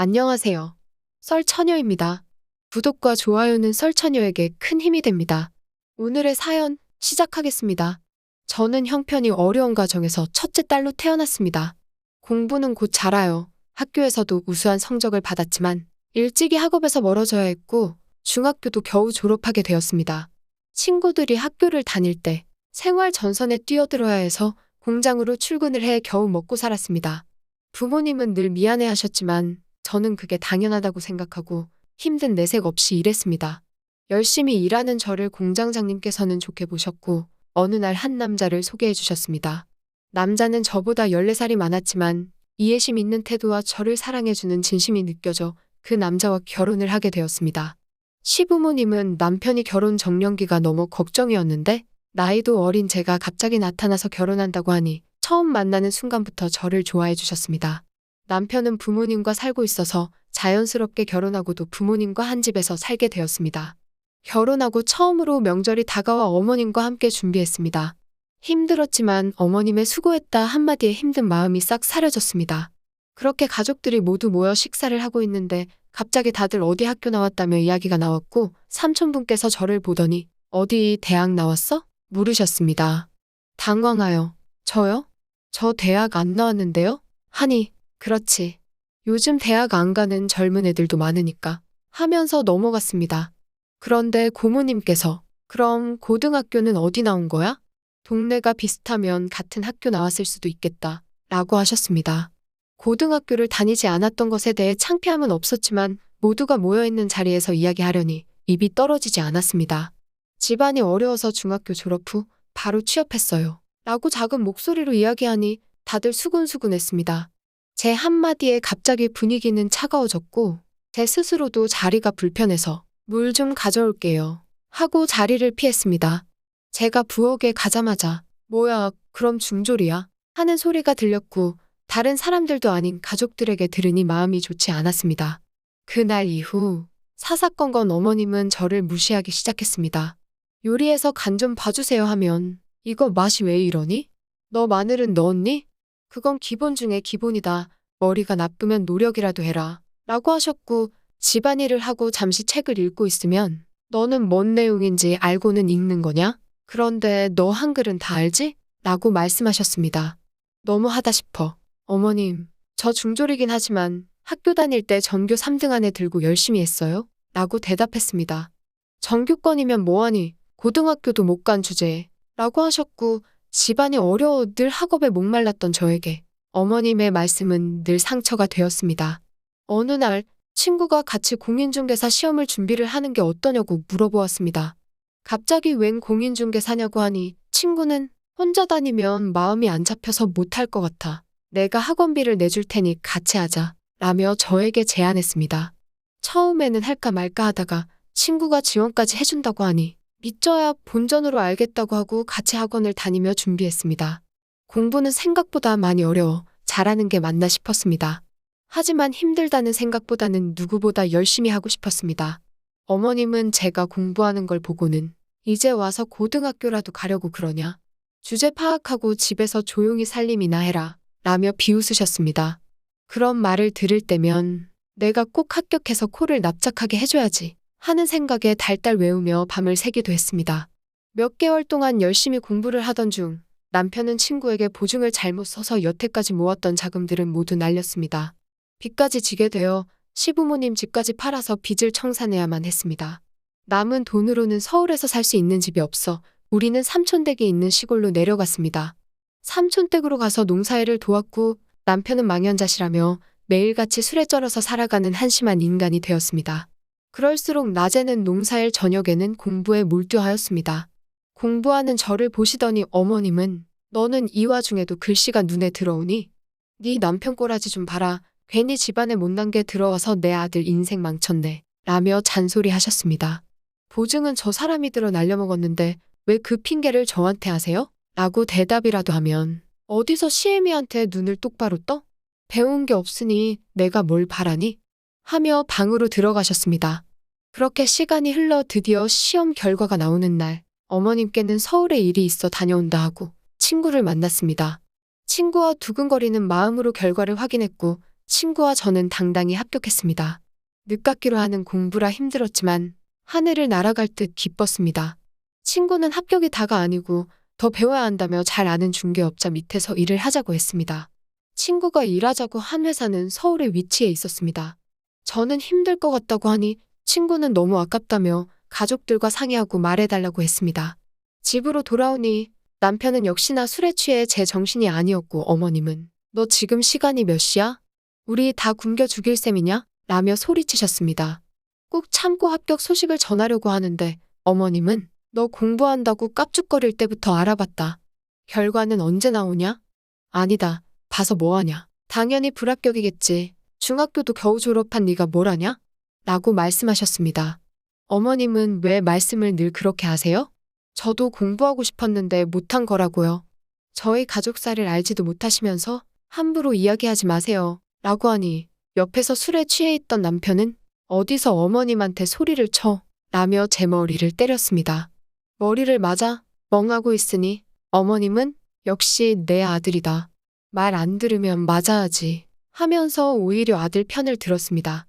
안녕하세요. 썰처녀입니다. 구독과 좋아요는 썰처녀에게 큰 힘이 됩니다. 오늘의 사연 시작하겠습니다. 저는 형편이 어려운 가정에서 첫째 딸로 태어났습니다. 공부는 곧 잘해요. 학교에서도 우수한 성적을 받았지만 일찍이 학업에서 멀어져야 했고 중학교도 겨우 졸업하게 되었습니다. 친구들이 학교를 다닐 때 생활 전선에 뛰어들어야 해서 공장으로 출근을 해 겨우 먹고 살았습니다. 부모님은 늘 미안해하셨지만 저는 그게 당연하다고 생각하고 힘든 내색 없이 일했습니다. 열심히 일하는 저를 공장장님께서는 좋게 보셨고 어느 날 한 남자를 소개해 주셨습니다. 남자는 저보다 14살이 많았지만 이해심 있는 태도와 저를 사랑해주는 진심이 느껴져 그 남자와 결혼을 하게 되었습니다. 시부모님은 남편이 결혼 정년기가 너무 걱정이었는데 나이도 어린 제가 갑자기 나타나서 결혼한다고 하니 처음 만나는 순간부터 저를 좋아해 주셨습니다. 남편은 부모님과 살고 있어서 자연스럽게 결혼하고도 부모님과 한 집에서 살게 되었습니다. 결혼하고 처음으로 명절이 다가와 어머님과 함께 준비했습니다. 힘들었지만 어머님의 수고했다 한마디에 힘든 마음이 싹 사라졌습니다. 그렇게 가족들이 모두 모여 식사를 하고 있는데 갑자기 다들 어디 학교 나왔다며 이야기가 나왔고 삼촌분께서 저를 보더니 어디 대학 나왔어? 물으셨습니다. 당황하여 저요? 저 대학 안 나왔는데요? 하니 그렇지. 요즘 대학 안 가는 젊은 애들도 많으니까 하면서 넘어갔습니다. 그런데 고모님께서 그럼 고등학교는 어디 나온 거야? 동네가 비슷하면 같은 학교 나왔을 수도 있겠다 라고 하셨습니다. 고등학교를 다니지 않았던 것에 대해 창피함은 없었지만 모두가 모여있는 자리에서 이야기하려니 입이 떨어지지 않았습니다. 집안이 어려워서 중학교 졸업 후 바로 취업했어요 라고 작은 목소리로 이야기하니 다들 수근수근했습니다. 제 한마디에 갑자기 분위기는 차가워졌고 제 스스로도 자리가 불편해서 물 좀 가져올게요 하고 자리를 피했습니다. 제가 부엌에 가자마자 뭐야 그럼 중졸이야 하는 소리가 들렸고 다른 사람들도 아닌 가족들에게 들으니 마음이 좋지 않았습니다. 그날 이후 사사건건 어머님은 저를 무시하기 시작했습니다. 요리해서 간 좀 봐주세요 하면 이거 맛이 왜 이러니? 너 마늘은 넣었니? 그건 기본 중에 기본이다. 머리가 나쁘면 노력이라도 해라. 라고 하셨고 집안일을 하고 잠시 책을 읽고 있으면 너는 뭔 내용인지 알고는 읽는 거냐? 그런데 너 한글은 다 알지? 라고 말씀하셨습니다. 너무하다 싶어. 어머님, 저 중졸이긴 하지만 학교 다닐 때 전교 3등 안에 들고 열심히 했어요? 라고 대답했습니다. 전교권이면 뭐하니? 고등학교도 못 간 주제에. 라고 하셨고 집안이 어려워 늘 학업에 목말랐던 저에게 어머님의 말씀은 늘 상처가 되었습니다. 어느 날 친구가 같이 공인중개사 시험을 준비를 하는 게 어떠냐고 물어보았습니다. 갑자기 웬 공인중개사냐고 하니 친구는 혼자 다니면 마음이 안 잡혀서 못할 것 같아. 내가 학원비를 내줄 테니 같이 하자 라며 저에게 제안했습니다. 처음에는 할까 말까 하다가 친구가 지원까지 해준다고 하니 믿져야 본전으로 알겠다고 하고 같이 학원을 다니며 준비했습니다. 공부는 생각보다 많이 어려워 잘하는 게 맞나 싶었습니다. 하지만 힘들다는 생각보다는 누구보다 열심히 하고 싶었습니다. 어머님은 제가 공부하는 걸 보고는 이제 와서 고등학교라도 가려고 그러냐? 주제 파악하고 집에서 조용히 살림이나 해라 라며 비웃으셨습니다. 그런 말을 들을 때면 내가 꼭 합격해서 코를 납작하게 해줘야지 하는 생각에 달달 외우며 밤을 새기도 했습니다. 몇 개월 동안 열심히 공부를 하던 중 남편은 친구에게 보증을 잘못 서서 여태까지 모았던 자금들은 모두 날렸습니다. 빚까지 지게 되어 시부모님 집까지 팔아서 빚을 청산해야만 했습니다. 남은 돈으로는 서울에서 살 수 있는 집이 없어 우리는 삼촌댁에 있는 시골로 내려갔습니다. 삼촌댁으로 가서 농사일을 도왔고 남편은 망연자실하며 매일같이 술에 쩔어서 살아가는 한심한 인간이 되었습니다. 그럴수록 낮에는 농사일 저녁에는 공부에 몰두하였습니다. 공부하는 저를 보시더니 어머님은 너는 이 와중에도 글씨가 눈에 들어오니? 네 남편 꼬라지 좀 봐라. 괜히 집안에 못난 게 들어와서 내 아들 인생 망쳤네. 라며 잔소리하셨습니다. 보증은 저 사람이 들어 날려먹었는데 왜 그 핑계를 저한테 하세요? 라고 대답이라도 하면 어디서 시애미한테 눈을 똑바로 떠? 배운 게 없으니 내가 뭘 바라니? 하며 방으로 들어가셨습니다. 그렇게 시간이 흘러 드디어 시험 결과가 나오는 날 어머님께는 서울에 일이 있어 다녀온다 하고 친구를 만났습니다. 친구와 두근거리는 마음으로 결과를 확인했고 친구와 저는 당당히 합격했습니다. 늦깎이로 하는 공부라 힘들었지만 하늘을 날아갈 듯 기뻤습니다. 친구는 합격이 다가 아니고 더 배워야 한다며 잘 아는 중개업자 밑에서 일을 하자고 했습니다. 친구가 일하자고 한 회사는 서울에 위치해 있었습니다. 저는 힘들 것 같다고 하니 친구는 너무 아깝다며 가족들과 상의하고 말해달라고 했습니다. 집으로 돌아오니 남편은 역시나 술에 취해 제 정신이 아니었고 어머님은 너 지금 시간이 몇 시야? 우리 다 굶겨 죽일 셈이냐? 라며 소리치셨습니다. 꾹 참고 합격 소식을 전하려고 하는데 어머님은 너 공부한다고 깝죽거릴 때부터 알아봤다. 결과는 언제 나오냐? 아니다. 봐서 뭐하냐. 당연히 불합격이겠지. 중학교도 겨우 졸업한 네가 뭘 하냐? 라고 말씀하셨습니다. 어머님은 왜 말씀을 늘 그렇게 하세요? 저도 공부하고 싶었는데 못한 거라고요. 저희 가족사를 알지도 못하시면서 함부로 이야기하지 마세요. 라고 하니 옆에서 술에 취해 있던 남편은 어디서 어머님한테 소리를 쳐? 라며 제 머리를 때렸습니다. 머리를 맞아 멍하고 있으니 어머님은 역시 내 아들이다. 말 안 들으면 맞아야지 하면서 오히려 아들 편을 들었습니다.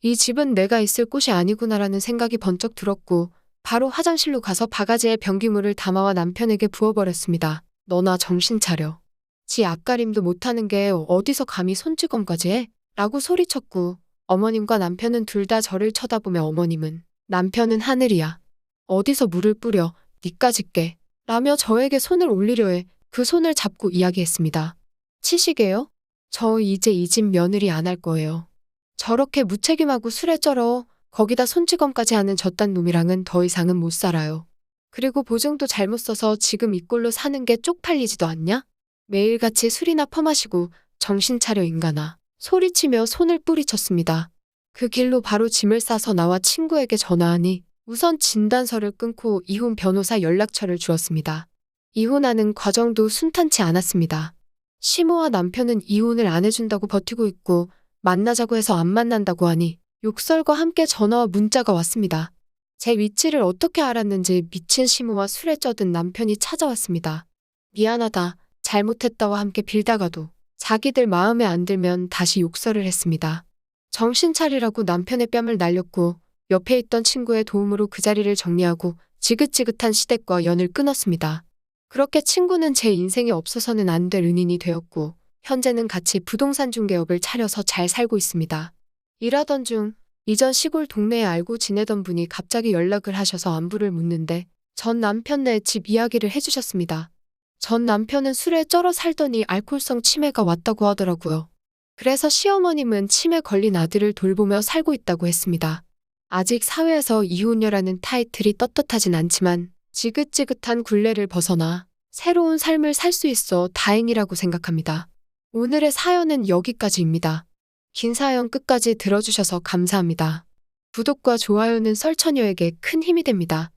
이 집은 내가 있을 곳이 아니구나라는 생각이 번쩍 들었고 바로 화장실로 가서 바가지에 변기물을 담아와 남편에게 부어버렸습니다. 너나 정신 차려. 지 앞가림도 못하는 게 어디서 감히 손찌검까지 해? 라고 소리쳤고 어머님과 남편은 둘 다 저를 쳐다보며 어머님은 남편은 하늘이야. 어디서 물을 뿌려 니까짓 게 라며 저에게 손을 올리려 해 그 손을 잡고 이야기했습니다. 치시게요? 저 이제 이 집 며느리 안 할 거예요. 저렇게 무책임하고 술에 쩔어 거기다 손찌검까지 하는 저딴 놈이랑은 더 이상은 못 살아요. 그리고 보증도 잘못 써서 지금 이 꼴로 사는 게 쪽팔리지도 않냐? 매일같이 술이나 퍼마시고 정신 차려 인간아. 소리치며 손을 뿌리쳤습니다. 그 길로 바로 짐을 싸서 나와 친구에게 전화하니 우선 진단서를 끊고 이혼 변호사 연락처를 주었습니다. 이혼하는 과정도 순탄치 않았습니다. 시모와 남편은 이혼을 안 해준다고 버티고 있고 만나자고 해서 안 만난다고 하니 욕설과 함께 전화와 문자가 왔습니다. 제 위치를 어떻게 알았는지 미친 시모와 술에 쩌든 남편이 찾아왔습니다. 미안하다, 잘못했다와 함께 빌다가도 자기들 마음에 안 들면 다시 욕설을 했습니다. 정신 차리라고 남편의 뺨을 날렸고 옆에 있던 친구의 도움으로 그 자리를 정리하고 지긋지긋한 시댁과 연을 끊었습니다. 그렇게 친구는 제 인생에 없어서는 안 될 은인이 되었고 현재는 같이 부동산 중개업을 차려서 잘 살고 있습니다. 일하던 중 이전 시골 동네에 알고 지내던 분이 갑자기 연락을 하셔서 안부를 묻는데 전 남편네 집 이야기를 해주셨습니다. 전 남편은 술에 쩔어 살더니 알코올성 치매가 왔다고 하더라고요. 그래서 시어머님은 치매 걸린 아들을 돌보며 살고 있다고 했습니다. 아직 사회에서 이혼녀라는 타이틀이 떳떳하진 않지만 지긋지긋한 굴레를 벗어나 새로운 삶을 살 수 있어 다행이라고 생각합니다. 오늘의 사연은 여기까지입니다. 긴 사연 끝까지 들어주셔서 감사합니다. 구독과 좋아요는 썰처녀에게 큰 힘이 됩니다.